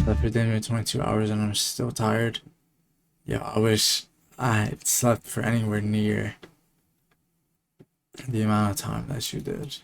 Slept for damn near 22 hours and I'm still tired. Yo, I wish I had slept for anywhere near the amount of time that you did.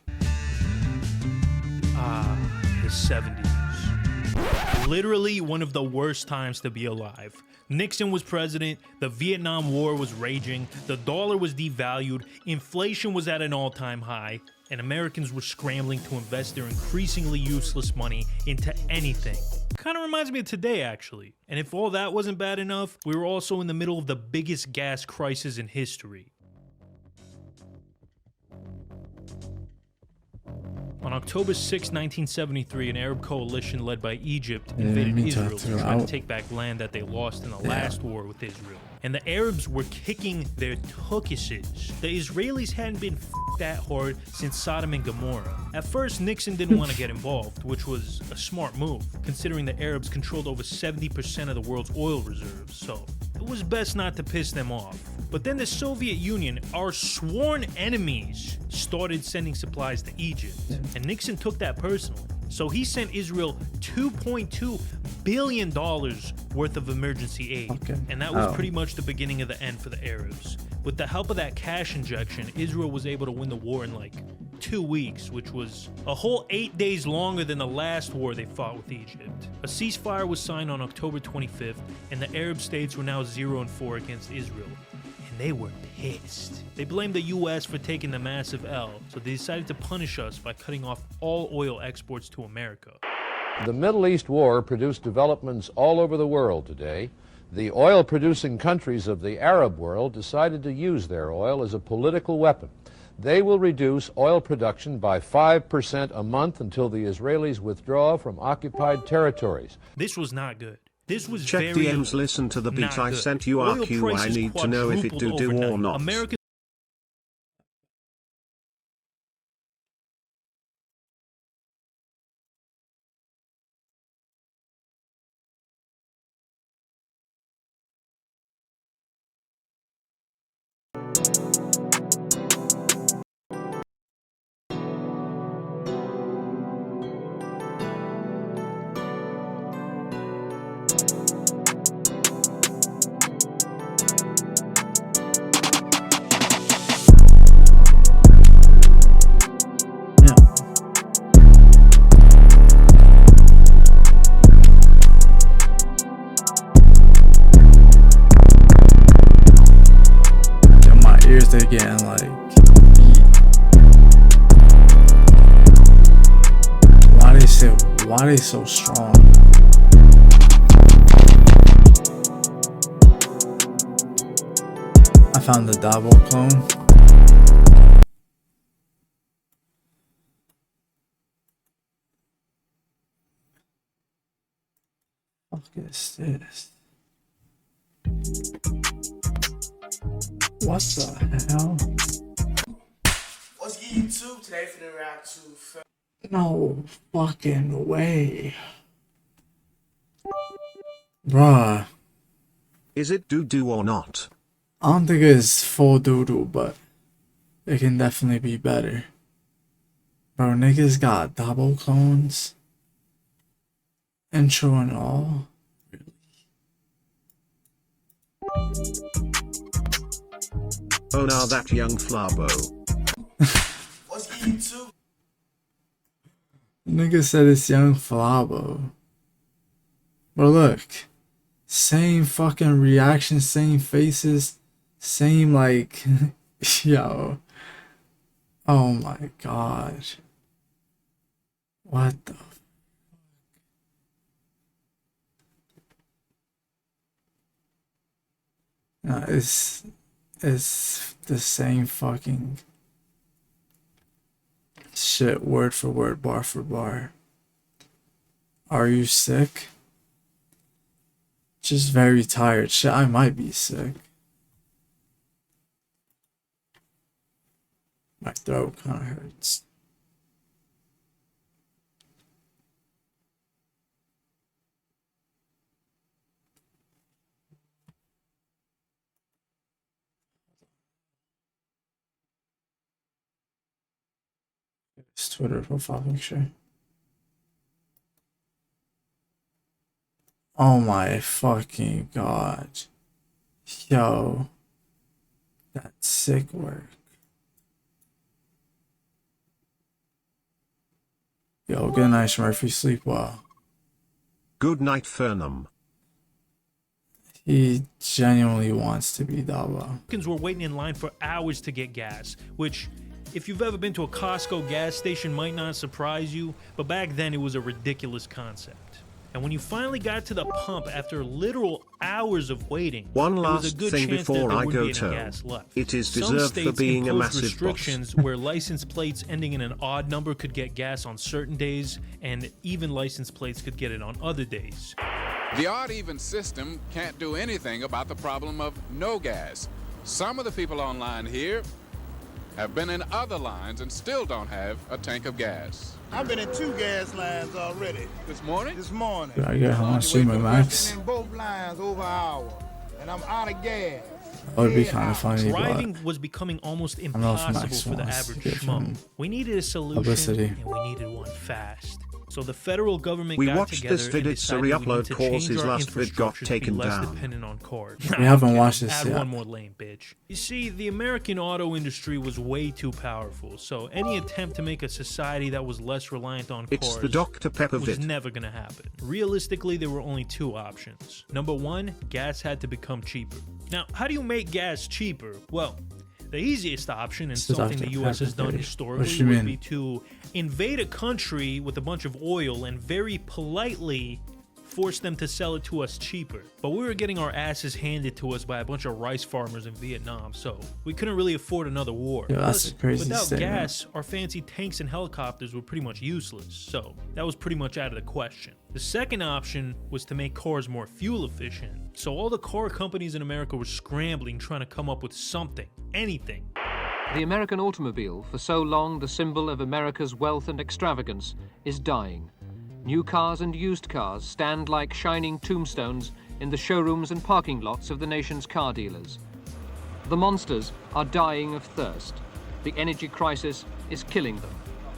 The 70s. Literally one of the worst times to be alive. Nixon was president, the Vietnam War was raging, the dollar was devalued, inflation was at an all-time high, and Americans were scrambling to invest their increasingly useless money into anything. Kind of reminds me of today, actually. And if all that wasn't bad enough, we were also in the middle of the biggest gas crisis in history. On October 6, 1973, an Arab coalition led by Egypt invaded Israel to try to take back land that they lost in the last war with Israel. And the Arabs were kicking their tuckuses. The Israelis hadn't been that hard since Sodom and Gomorrah. At first, Nixon didn't want to get involved, which was a smart move, considering the Arabs controlled over 70% of the world's oil reserves, so it was best not to piss them off. But then the Soviet Union, our sworn enemies, started sending supplies to Egypt, and Nixon took that personally. So he sent Israel $2.2 billion worth of emergency aid, and that was pretty much the beginning of the end for the Arabs. With the help of that cash injection, Israel was able to win the war in like 2 weeks, which was a whole 8 days longer than the last war they fought with Egypt. A ceasefire was signed on October 25th, and the Arab states were now 0-4 against Israel. And they were pissed. They blamed the US for taking the massive L, so they decided to punish us by cutting off all oil exports to America. The Middle East war produced developments all over the world today. The oil-producing countries of the Arab world decided to use their oil as a political weapon. They will reduce oil production by 5% a month until the Israelis withdraw from occupied territories. This was not good. This was Check very DMs, listen to the beat I good. sent you. Oil RQ, I prices need to know if it quadrupled do or overnight. not. America They're getting like why they so strong? I found the Dabo clone. What the fuck is this? What the hell? What's good, YouTube? Today for the react to No fucking way. Bruh. Is it doo-doo or not? I don't think it's full doo-doo, but it can definitely be better. Bro, niggas got double clones. Intro and all. Oh, now that young Flabo. What's good, YouTube? Nigga said it's young Flabo. But look. Same fucking reaction, same faces, same like, yo. Oh my god. What the fuck? No, it's the same fucking shit, word for word, bar for bar. Are you sick? Just very tired. Shit, I might be sick. My throat kind of hurts. It's Twitter profile picture. Oh my fucking god. Yo. That's sick work. Yo, good night, Murphy. Sleep well. Good night, Fernum. He genuinely wants to be Daba. Americans were waiting in line for hours to get gas, which, if you've ever been to a Costco gas station, might not surprise you, but back then it was a ridiculous concept. And when you finally got to the pump after literal hours of waiting, One there was a last good thing chance before that there I wouldn't go be any to. gas left. It is Some deserved for states being a imposed massive boss. restrictions where license plates ending in an odd number could get gas on certain days, and even license plates could get it on other days. The odd-even system can't do anything about the problem of no gas. Some of the people online here have been in other lines and still don't have a tank of gas. I've been in 2 gas lines already. This morning? This morning. I get home soon, my Max. Been in both lines over an hour, and I'm out of gas. That would be kind of funny, Driving but was becoming almost don't know if impossible Max for the wants to average get schmo. from We needed a solution, publicity. and we needed one fast. So the federal government We got watched together this vid, and it's a decided we re-upload need to cause change his our last vid got infrastructure to be taken less down. dependent on cars. We haven't watched this Add yet. one more lane, bitch. You see, the American auto industry was way too powerful, so any attempt to make a society that was less reliant on It's cars the Dr. Pepper was vid. never gonna happen. Realistically, there were only 2 options. Number 1, gas had to become cheaper. Now, how do you make gas cheaper? Well, the easiest option, and It's the something Dr. the U.S. has Pepper done theory. historically, What you would mean? be to invade a country with a bunch of oil and very politely force them to sell it to us cheaper. But we were getting our asses handed to us by a bunch of rice farmers in Vietnam, so we couldn't really afford another war. Yo, that's Plus, a crazy without statement. gas, our fancy tanks and helicopters were pretty much useless, so that was pretty much out of the question. The second option was to make cars more fuel efficient, so all the car companies in America were scrambling trying to come up with something, anything. The American automobile, for so long the symbol of America's wealth and extravagance, is dying. New cars and used cars stand like shining tombstones in the showrooms and parking lots of the nation's car dealers. The monsters are dying of thirst. The energy crisis is killing them.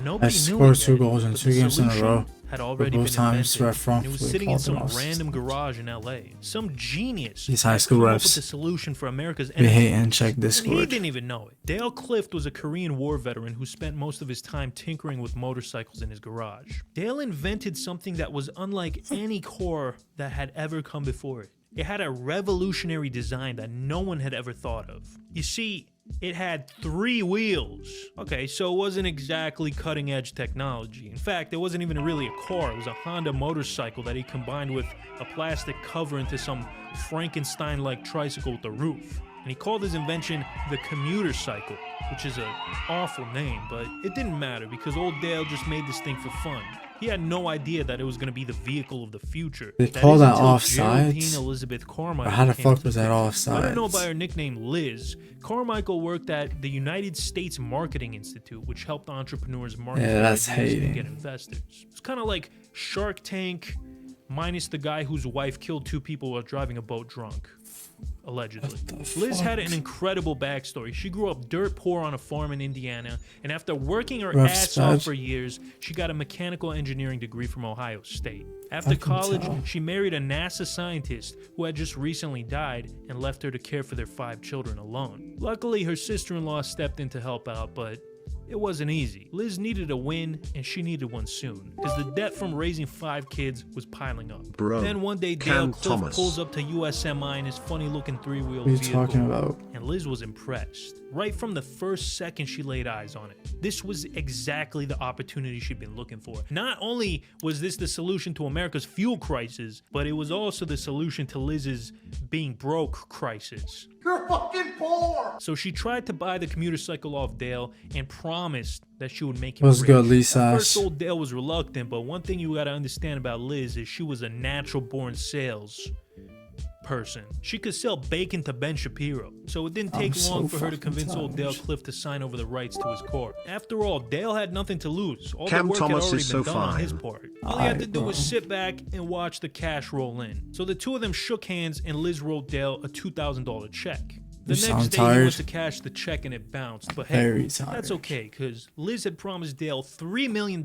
Nobody I knew scored it 2 yet, goals in but 2 the games in a solution row. had already both been times invented, were and it was wrongfully sitting in called some the most. random garage in LA. Some genius These high had school come up refs. with the solution for America's We energy hate and check crisis, and he Discord. didn't even know it. Dale Clift was a Korean War veteran who spent most of his time tinkering with motorcycles in his garage. Dale invented something that was unlike any car that had ever come before it. It had a revolutionary design that no one had ever thought of. You see, it had 3 wheels. Okay, so it wasn't exactly cutting edge technology. In fact, it wasn't even really a car. It was a Honda motorcycle that he combined with a plastic cover into some Frankenstein-like tricycle with a roof. And he called his invention the commuter cycle, which is an awful name, but it didn't matter because old Dale just made this thing for fun. He had no idea that it was going to be the vehicle of the future. They call is that until offsides? Geraldine Elizabeth Carmichael Or how the came fuck into was that picture. I don't know offsides? by her nickname Liz. Carmichael worked at the United States Marketing Institute, which helped entrepreneurs market Yeah, their that's ideas and hating. get investors. It's kind of like Shark Tank minus the guy whose wife killed 2 people while driving a boat drunk. Allegedly. Liz had an incredible backstory. She grew up dirt poor on a farm in Indiana, and after working her Rough ass spot. off for years, she got a mechanical engineering degree from Ohio State. After I can college, tell. she married a NASA scientist who had just recently died and left her to care for their 5 children alone. Luckily, her sister-in-law stepped in to help out, but it wasn't easy. Liz needed a win, and she needed one soon, because the debt from raising 5 kids was piling up. Bro, Then one day, Dale Cam Cliff Thomas. pulls up to USMI in his funny-looking 3-wheel What are you vehicle, talking about? and Liz was impressed. Right from the first second she laid eyes on it. This was exactly the opportunity she'd been looking for. Not only was this the solution to America's fuel crisis, but it was also the solution to Liz's being broke crisis. You're fucking poor. So she tried to buy the commuter cycle off Dale and promised that she would make him What's rich. good, Lisa? At first, old Dale was reluctant, but one thing you gotta understand about Liz is she was a natural-born sales person. She could sell bacon to Ben Shapiro, so it didn't take I'm long so for her to fucking convince old Dale tired. Cliff to sign over the rights to his car. After all, Dale had nothing to lose. All Cam the work Thomas had already is been so done on his fine. part. All he had to Aight, do was bro. sit back and watch the cash roll in. So the 2 of them shook hands, and Liz wrote Dale a $2,000 check. The You next sound day he went tired. to cash the check and it bounced, but hey, Very tired. that's okay, because Liz had promised Dale $3 million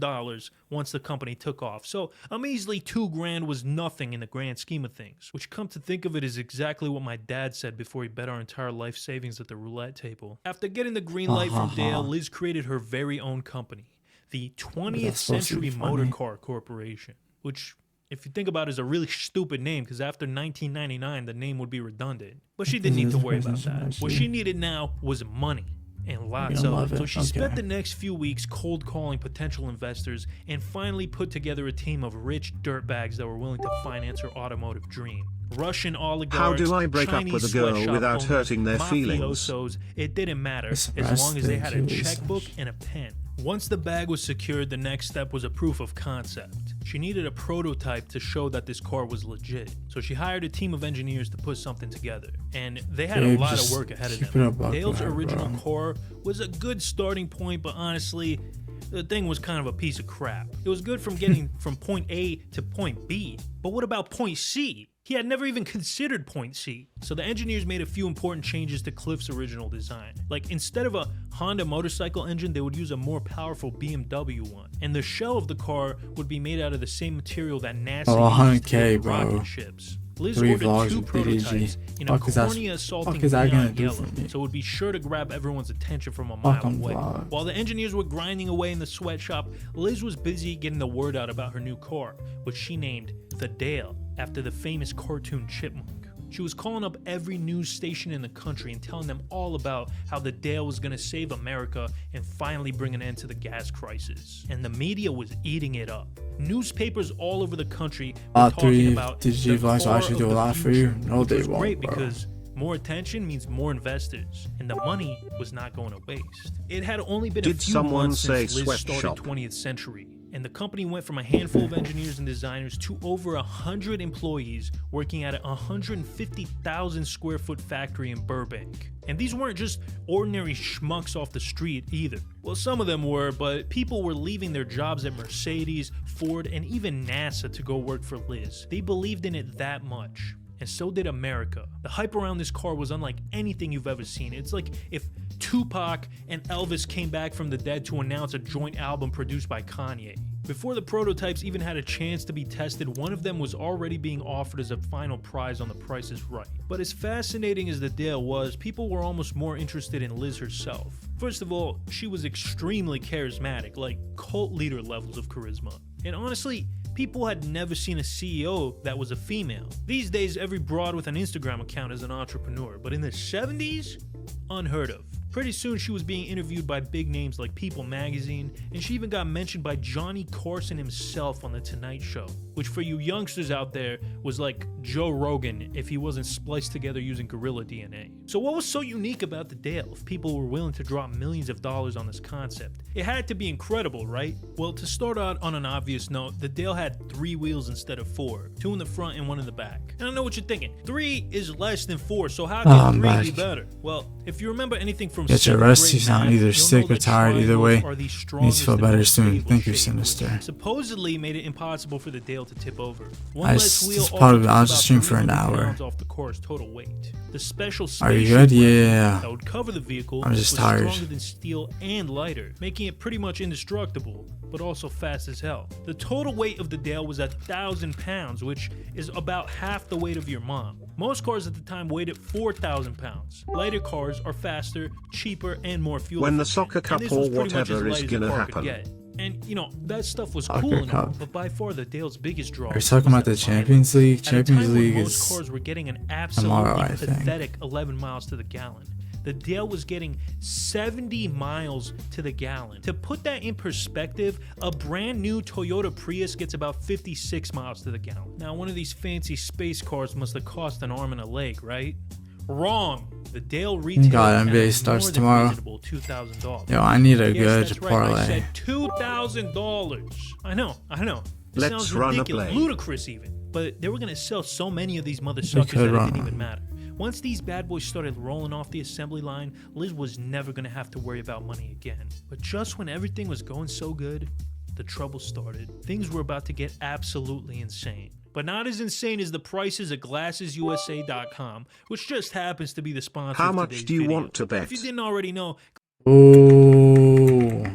once the company took off, so a measly $2,000 was nothing in the grand scheme of things, which, come to think of it, is exactly what my dad said before he bet our entire life savings at the roulette table. After getting the green light from Dale, Liz created her very own company, the 20th That's supposed to Century be Motor funny. Car Corporation, which, if you think about it, is a really stupid name, because after 1999 the name would be redundant. But she didn't need to worry about that. What she needed now was money, and lots You're of gonna it. love So it. she spent the next few weeks cold calling potential investors and finally put together a team of rich dirtbags that were willing to finance her automotive dream. Russian oligarchs, How do I break up Chinese with a girl sweatshop without owners, hurting their feelings? mafiosos, it didn't matter This as long as they had a arrested checkbook Jesus. and a pen. Once the bag was secured, the next step was a proof of concept. She needed a prototype to show that this car was legit, so she hired a team of engineers to put something together, and they had a Babe, lot of just work ahead of keep it them. above Dale's that, original bro. car was a good starting point, but honestly, the thing was kind of a piece of crap. It was good from getting from point A to point B, but what about point C? He had never even considered point C. So the engineers made a few important changes to Cliff's original design. Like, instead of a Honda motorcycle engine, they would use a more powerful BMW one. And the shell of the car would be made out of the same material that NASA Oh, used to 100K, make bro. rocket ships. Liz 3 ordered vlogs 2 with prototypes BDG. in a Fuck is that- cornea assaulting fuck is that neon gonna do yellow, for me? so it would be sure to grab everyone's attention from a mile Fucking away. vlog. While the engineers were grinding away in the sweatshop, Liz was busy getting the word out about her new car, which she named the Dale, after the famous cartoon chipmunk. She was calling up every news station in the country and telling them all about how the Dale was going to save America and finally bring an end to the gas crisis. And the media was eating it up. Newspapers all over the country were talking 3 about DG the vlogs will car actually of do a the lot for future, you. No, which they was won't, great bro. because more attention means more investors, and the money was not going to waste. It had only been a Did few someone months say since Liz started sweatshop? 20th Century, and the company went from a handful of engineers and designers to over 100 employees working at a 150,000 square foot factory in Burbank. And these weren't just ordinary schmucks off the street either. Well, some of them were, but people were leaving their jobs at Mercedes, Ford, and even NASA to go work for Liz. They believed in it that much. And so did America. The hype around this car was unlike anything you've ever seen. It's like if Tupac and Elvis came back from the dead to announce a joint album produced by Kanye. Before the prototypes even had a chance to be tested, one of them was already being offered as a final prize on The Price is Right. But as fascinating as the Dale was, people were almost more interested in Liz herself. First of all, she was extremely charismatic, like cult leader levels of charisma. And honestly, people had never seen a CEO that was a female. These days, every broad with an Instagram account is an entrepreneur, but in the 70s, unheard of. Pretty soon, she was being interviewed by big names like People magazine, and she even got mentioned by Johnny Carson himself on The Tonight Show, which for you youngsters out there was like Joe Rogan if he wasn't spliced together using gorilla DNA. So what was so unique about the Dale if people were willing to drop millions of dollars on this concept? It had to be incredible, right? Well, to start out on an obvious note, the Dale had 3 wheels instead of 4, 2 in the front and 1 in the back. And I know what you're thinking, 3 is less than 4, so how can 3 be back. better? Well, if you remember anything from Get your 7th rest. grade You sound math, either you'll sick know or that tired. Either triangles way, are the needs to strongest feel and better most soon. stable Thank you, shape, which Sinister. supposedly made it impossible for the Dale to tip over. One I less just- wheel this also probably- took I'll just about stream for an 300 hour. pounds off the car's total weight. The special Are you spaceship good? Yeah. that would cover the vehicle I'm was just tired. stronger than steel and lighter, making it pretty much indestructible, but also fast as hell. The total weight of the Dale was 1,000 pounds, which is about half the weight of your mom. Most cars at the time weighed at 4,000 pounds. Lighter cars are faster, cheaper, and more fuel When the efficient. soccer And cup this or was pretty much whatever as is light as a gonna car could happen. get. And, you know, that stuff was Soccer cool and all, cup. but by far the Dale's biggest draw Are you talking was about the mileage. Champions League? At a Champions time when League most is cars were getting an absolutely tomorrow, I think. pathetic 11 miles to the gallon. The Dale was getting 70 miles to the gallon. To put that in perspective, a brand new Toyota Prius gets about 56 miles to the gallon. Now, one of these fancy space cars must have cost an arm and a leg, right? Wrong. The Dale retails God, at NBA a starts more than tomorrow. reasonable $2,000. Yo, I need a Yes, good that's right, I parlay. said $2,000. I know. It Let's sounds run a ridiculous, play. ludicrous even. But they were gonna sell so many of these mother We suckers could that it run didn't one. even matter. Once these bad boys started rolling off the assembly line, Liz was never gonna have to worry about money again. But just when everything was going so good, the trouble started, things were about to get absolutely insane. But not as insane as the prices at GlassesUSA.com, which just happens to be the sponsor How of much today's do you video. want to bet? If you didn't already know, Ooh.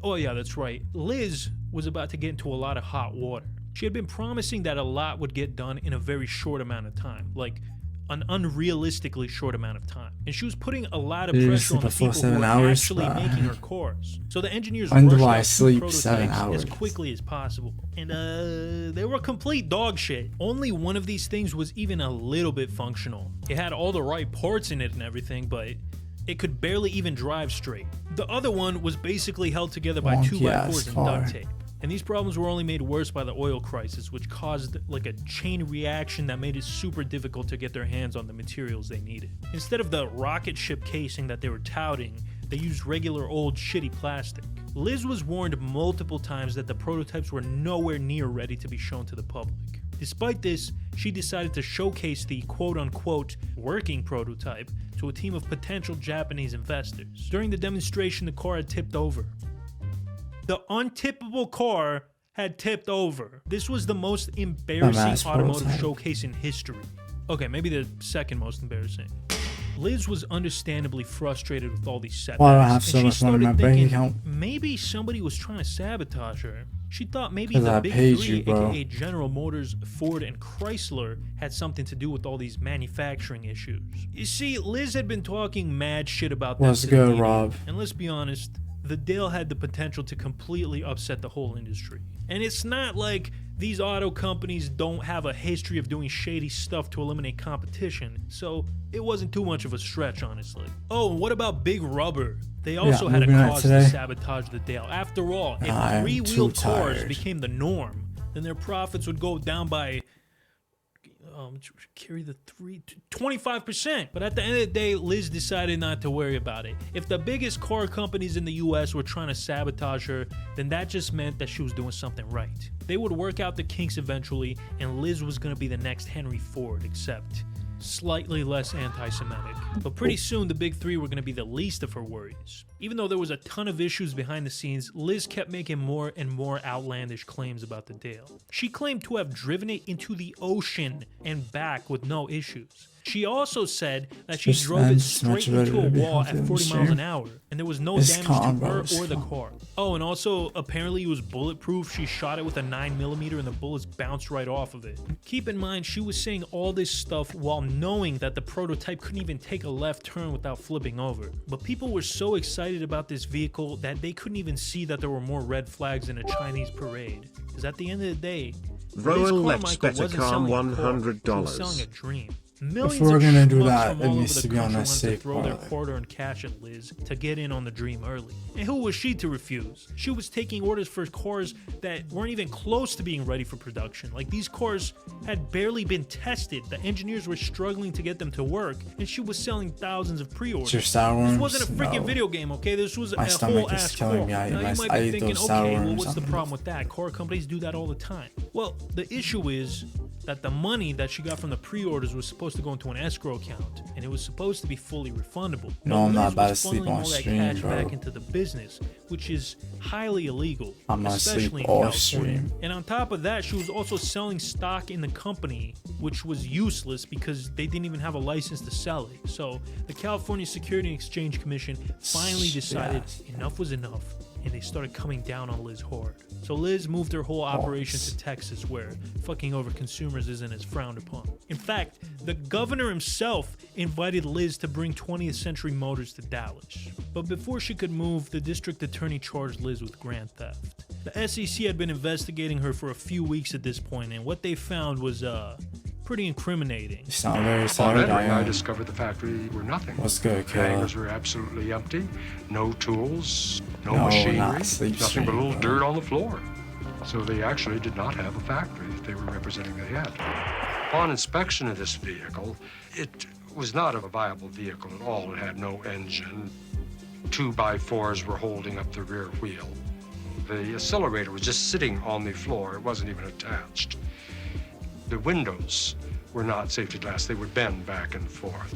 oh yeah, that's right. Liz was about to get into a lot of hot water. She had been promising that a lot would get done in a very short amount of time, like an unrealistically short amount of time. And she was putting a lot of pressure on the people who were actually making her cars. So the engineers rushed out two prototypes as quickly as possible. And they were complete dog shit. Only one of these things was even a little bit functional. It had all the right parts in it and everything, but it could barely even drive straight. The other one was basically held together by 2x4s and duct tape. And these problems were only made worse by the oil crisis, which caused like a chain reaction that made it super difficult to get their hands on the materials they needed. Instead of the rocket ship casing that they were touting, they used regular old shitty plastic. Liz was warned multiple times that the prototypes were nowhere near ready to be shown to the public. Despite this, she decided to showcase the quote-unquote working prototype to a team of potential Japanese investors. During the demonstration, the car had tipped over. The untippable car had tipped over. This was the most embarrassing automotive showcase in history. Okay, maybe the second most embarrassing. Liz was understandably frustrated with all these setbacks. Why do I have so much money in my bank account? Maybe somebody was trying to sabotage her. She thought maybe the big three, aka General Motors, Ford, and Chrysler, had something to do with all these manufacturing issues. You see, Liz had been talking mad shit about them. Let's go, Rob. And let's be honest, the deal had the potential to completely upset the whole industry. And it's not like these auto companies don't have a history of doing shady stuff to eliminate competition, so it wasn't too much of a stretch, honestly. Oh, and what about Big Rubber? They also had a cause to sabotage the deal. After all, if three-wheeled cars became the norm, then their profits would go down by carry the 25%. But at the end of the day, Liz decided not to worry about it. If the biggest car companies in the US were trying to sabotage her, then that just meant that she was doing something right. They would work out the kinks eventually, and Liz was going to be the next Henry Ford, except slightly less anti-Semitic. But pretty soon, the big three were going to be the least of her worries. Even though there was a ton of issues behind the scenes, Liz kept making more and more outlandish claims about the deal. She claimed to have driven it into the ocean and back with no issues. She also said that she drove it straight into a wall at 40 miles an hour, and there was no damage to her or the car. Oh, and also, apparently it was bulletproof. She shot it with a 9mm and the bullets bounced right off of it. Keep in mind, she was saying all this stuff while knowing that the prototype couldn't even take a left turn without flipping over. But people were so excited about this vehicle that they couldn't even see that there were more red flags in a Chinese parade. Because at the end of the day, VROEL Let's Bet a Calm $100. Selling a dream. If we're gonna do that, it needs to be on that safe throw their hard-earned cash at Liz to get in on the dream early. And who was she to refuse? She was taking orders for cars that weren't even close to being ready for production. Like, these cars had barely been tested. The engineers were struggling to get them to work, and she was selling thousands of pre-orders. This wasn't a freaking video game, okay? This was a whole-ass car. Now you might be thinking, okay, well, what's the problem with that? Car companies do that all the time. Well, the issue is that the money that she got from the pre-orders was supposed to go into an escrow account, and it was supposed to be fully refundable. No, I'm not about to sleep on stream, bro. Back into the business, which is highly illegal, I'm gonna especially sleep in off California. stream. And on top of that, she was also selling stock in the company, which was useless because they didn't even have a license to sell it. So the California Securities and Exchange Commission finally decided enough was enough, and they started coming down on Liz hard. So Liz moved her whole operation to Texas, where fucking over consumers isn't as frowned upon. In fact, the governor himself invited Liz to bring 20th Century Motors to Dallas. But before she could move, the district attorney charged Liz with grand theft. The SEC had been investigating her for a few weeks at this point, and what they found was pretty incriminating. You sound very sorry, I discovered the factory were nothing. Let's go, The hangars were absolutely empty. No tools, no machinery, nothing but a little dirt on the floor. So they actually did not have a factory that they were representing they had. Upon inspection of this vehicle, it was not a viable vehicle at all. It had no engine. 2x4s were holding up the rear wheel. The accelerator was just sitting on the floor. It wasn't even attached. The windows were not safety glass. They would bend back and forth.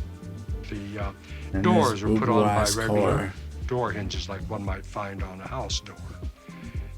The doors were put on by regular door hinges like one might find on a house door.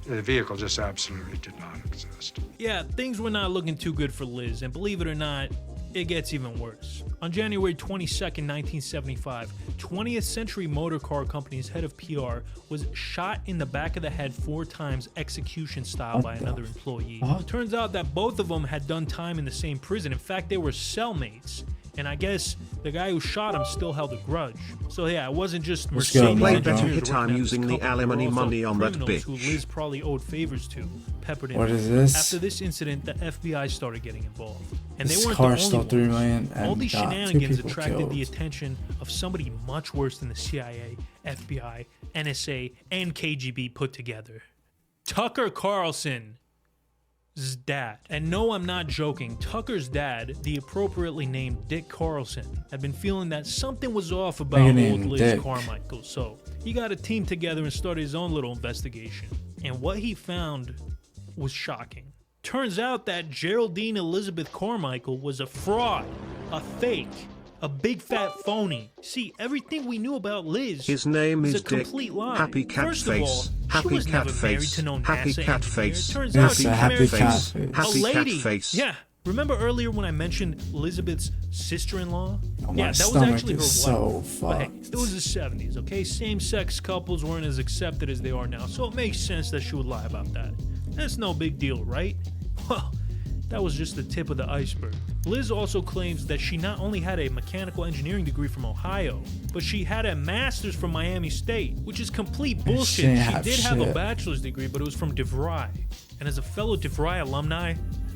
The vehicle just absolutely did not exist. Yeah, things were not looking too good for Liz, and believe it or not, it gets even worse. On January 22nd, 1975, 20th Century Motor Car Company's head of PR was shot in the back of the head 4 times execution style by another employee. Turns out that both of them had done time in the same prison. In fact, they were cellmates. And I guess the guy who shot him still held a grudge. So yeah, it wasn't just Mercedes. Played better hit time using the alimony money on that bitch. Who Liz probably owed favors to, peppered in. What is this? After this incident, the FBI started getting involved. And This they weren't car the stole only $3 ones. million and All these got 2 shenanigans people attracted killed. the attention of somebody much worse than the CIA, FBI, NSA, and KGB put together. Tucker Carlson. Dad. And no, I'm not joking. Tucker's dad, the appropriately named Dick Carlson, had been feeling that something was off about old Liz Dick. Carmichael, so he got a team together and started his own little investigation. And what he found was shocking. Turns out that Geraldine Elizabeth Carmichael was a fraud, a fake, a big fat phony. See, everything we knew about Liz His name was is a Dick. complete lie. Happy cat First of all, face. she Happy was cat never married face. to no Happy NASA cat engineer. face. Turns Yes, out she a was happy married cat to face. a Happy cat lady. face. Yeah. Remember earlier when I mentioned Elizabeth's sister-in-law? Oh, Yeah, my that was stomach actually her is wife. so But hey, fucked. it was the 70s, okay? Same-sex couples weren't as accepted as they are now, so it makes sense that she would lie about that. That's no big deal, right? Well, that was just the tip of the iceberg. Liz also claims that she not only had a mechanical engineering degree from Ohio, but she had a master's from Miami State, which is complete bullshit. didn't She have did have a shit. bachelor's degree, but it was from DeVry. And as a fellow DeVry alumni,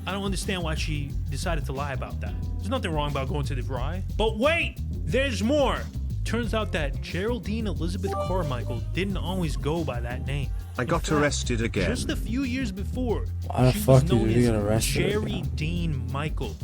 I don't understand why she decided to lie about that. There's nothing wrong about going to DeVry. But wait, there's more. Turns out that Geraldine Elizabeth Carmichael didn't always go by that name. I got In fact, arrested again. Just a few years before, Why the she fuck was did known you as get arrested Jerry again? Dean Michael.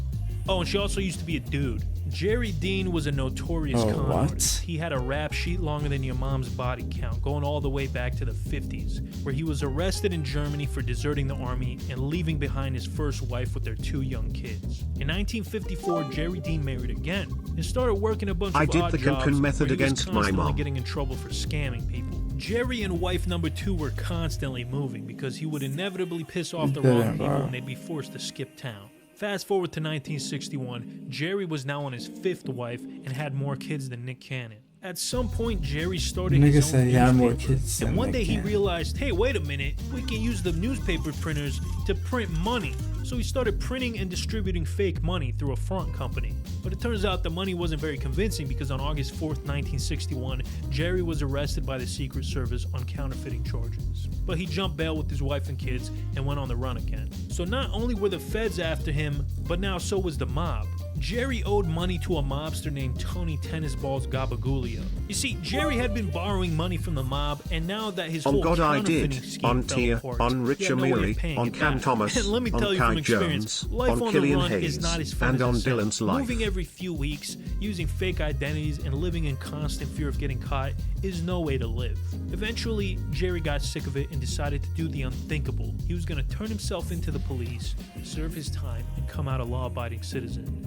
Oh, and she also used to be a dude. Jerry Dean was a notorious Oh, con what? artist. He had a rap sheet longer than your mom's body count, going all the way back to the 50s, where he was arrested in Germany for deserting the army and leaving behind his first wife with their 2 young kids. In 1954, Jerry Dean married again and started working a bunch I of did odd the jobs Cancun method where he was against my constantly mom. getting in trouble for scamming people. Jerry and wife number 2 were constantly moving because he would inevitably piss off the wrong people and they'd be forced to skip town. Fast forward to 1961, Jerry was now on his 5th wife and had more kids than Nick Cannon. At some point, Jerry started Nigga his said own he had more newspaper, kids and than one Nick day he Cannon. realized, hey, wait a minute, we can use the newspaper printers to print money. So he started printing and distributing fake money through a front company. But it turns out the money wasn't very convincing because on August 4th, 1961, Jerry was arrested by the Secret Service on counterfeiting charges. But he jumped bail with his wife and kids and went on the run again. So not only were the feds after him, but now so was the mob. Jerry owed money to a mobster named Tony Tennis Balls Gabagoolio. You see, Jerry had been borrowing money from the mob, and now that his On whole God I counterfeiting did, scheme on fell Tia, apart, on he Rich had no way of Amiri, paying on it Cam back. Thomas, And let me on tell you Kai from experience, Jones, life on on Killian the run is Hayes, not as fun and as on it sounds. Dylan's life. Moving every few weeks, using fake identities, and living in constant fear of getting caught is no way to live. Eventually, Jerry got sick of it and decided to do the unthinkable. He was going to turn himself into the police, serve his time, and come out a law-abiding citizen.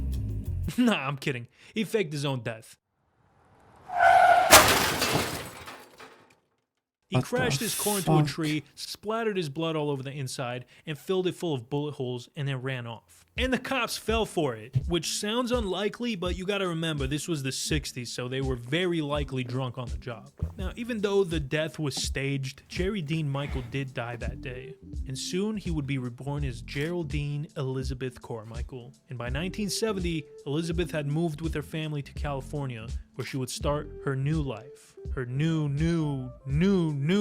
Nah, I'm kidding. He faked his own death. He What crashed the his car into a fuck? tree, splattered his blood all over the inside, and filled it full of bullet holes, and then ran off. And the cops fell for it, which sounds unlikely, but you gotta remember, this was the 60s, so they were very likely drunk on the job. Now, even though the death was staged, Jerry Dean Michael did die that day. And soon he would be reborn as Geraldine Elizabeth Carmichael. And by 1970, Elizabeth had moved with her family to California, where she would start her new life. Her new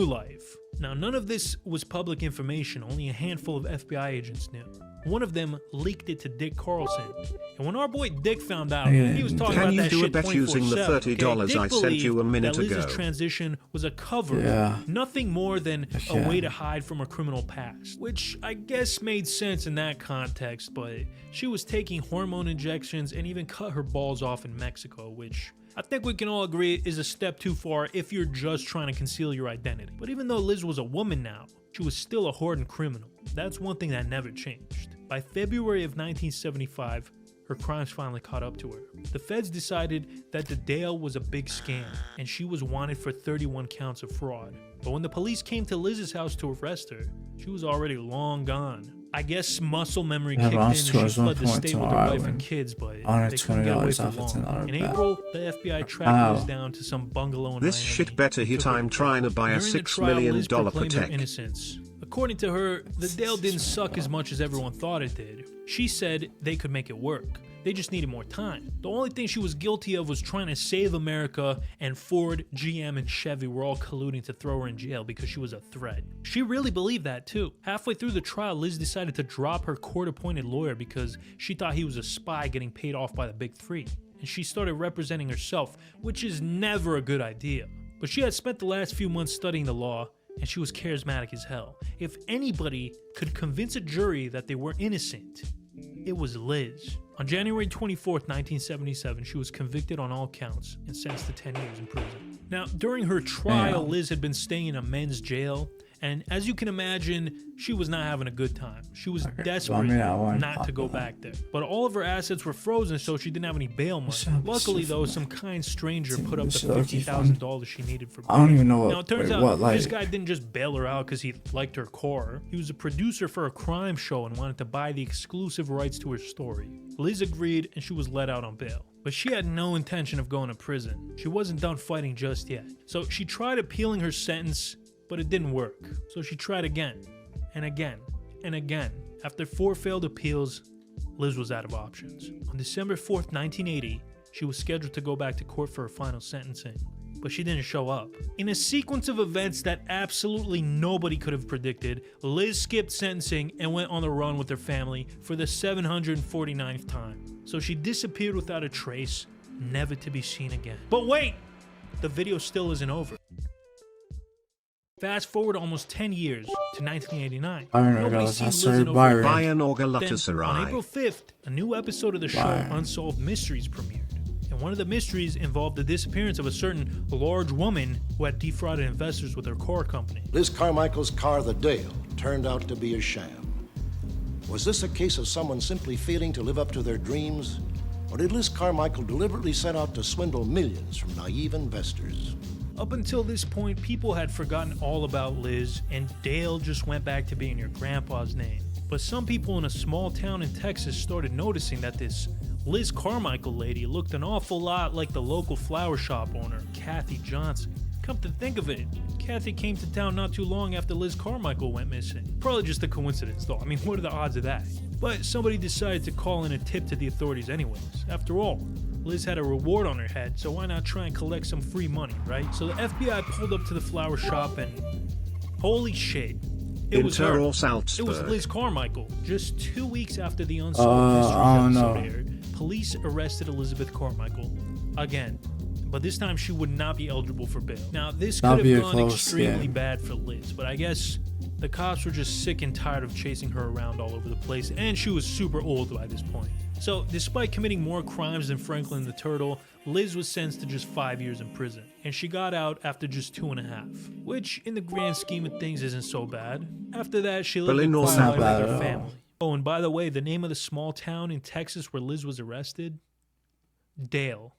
life. Now, none of this was public information, only a handful of FBI agents knew. One of them leaked it to Dick Carlson. And when our boy Dick found out, he was talking Can about you that do a shit bet using the 24/7, $30 okay? I Dick sent you a believed minute that Liz's ago. transition was a cover, Yeah. nothing more than a Yeah. way to hide from her criminal past, which I guess made sense in that context, but she was taking hormone injections and even cut her balls off in Mexico, which I think we can all agree is a step too far if you're just trying to conceal your identity. But even though Liz was a woman now, she was still a hardened criminal. That's one thing that never changed. By February of 1975, her crimes finally caught up to her. The feds decided that the Dale was a big scam, and she was wanted for 31 counts of fraud. But when the police came to Liz's house to arrest her, she was already long gone. I guess muscle memory kicked in and she fled the state with her wife and kids, but they couldn't get away for long. In April, the FBI tracked Liz down to some bungalow in This Miami. shit better hit I'm trying to buy a $6 million Patek. Innocence. According to her, the Dale didn't suck as much as everyone thought it did. She said they could make it work. They just needed more time. The only thing she was guilty of was trying to save America, and Ford, GM, and Chevy were all colluding to throw her in jail because she was a threat. She really believed that too. Halfway through the trial, Liz decided to drop her court-appointed lawyer because she thought he was a spy getting paid off by the Big Three. And she started representing herself, which is never a good idea. But she had spent the last few months studying the law, and she was charismatic as hell. If anybody could convince a jury that they were innocent, it was Liz. On January 24th, 1977, she was convicted on all counts and sentenced to 10 years in prison. Now, during her trial, Liz had been staying in a men's jail, and as you can imagine, she was not having a good time. She was desperate not to go back there. But all of her assets were frozen, so she didn't have any bail money. Luckily, though, some kind stranger put up the $50,000 she needed for bail. I don't even know what. Now, it turns out this guy didn't just bail her out because he liked her car. He was a producer for a crime show and wanted to buy the exclusive rights to her story. Liz agreed, and she was let out on bail. But she had no intention of going to prison. She wasn't done fighting just yet. So she tried appealing her sentence, but it didn't work. So she tried again, and again, and again. After 4 failed appeals, Liz was out of options. On December 4th, 1980, she was scheduled to go back to court for her final sentencing, but she didn't show up. In a sequence of events that absolutely nobody could have predicted, Liz skipped sentencing and went on the run with her family for the 749th time. So she disappeared without a trace, never to be seen again. But wait! The video still isn't over. Fast forward almost 10 years to 1989. Nobody's seen Liz in over a decade. Then, on April 5th, a new episode of the show Unsolved Mysteries premiered. And one of the mysteries involved the disappearance of a certain large woman who had defrauded investors with her car company. Liz Carmichael's car, the Dale, turned out to be a sham. Was this a case of someone simply failing to live up to their dreams? Or did Liz Carmichael deliberately set out to swindle millions from naive investors? Up until this point, people had forgotten all about Liz, and Dale just went back to being your grandpa's name. But some people in a small town in Texas started noticing that this Liz Carmichael lady looked an awful lot like the local flower shop owner, Kathy Johnson. Come to think of it, Kathy came to town not too long after Liz Carmichael went missing. Probably just a coincidence though, I mean, what are the odds of that? But somebody decided to call in a tip to the authorities anyways. After all, Liz had a reward on her head, so why not try and collect some free money, right? So the FBI pulled up to the flower shop and holy shit, it was her. It was Liz Carmichael. Just 2 weeks after the Unsolved Mysteries episode aired, police arrested Elizabeth Carmichael again. But this time she would not be eligible for bail. Now this could have gone extremely bad for Liz, but I guess the cops were just sick and tired of chasing her around all over the place, and she was super old by this point. So, despite committing more crimes than Franklin the Turtle, Liz was sentenced to just 5 years in prison, and she got out after just 2.5, which in the grand scheme of things isn't so bad. After that, she lived a quiet life with her family. Oh, and by the way, the name of the small town in Texas where Liz was arrested? Dale.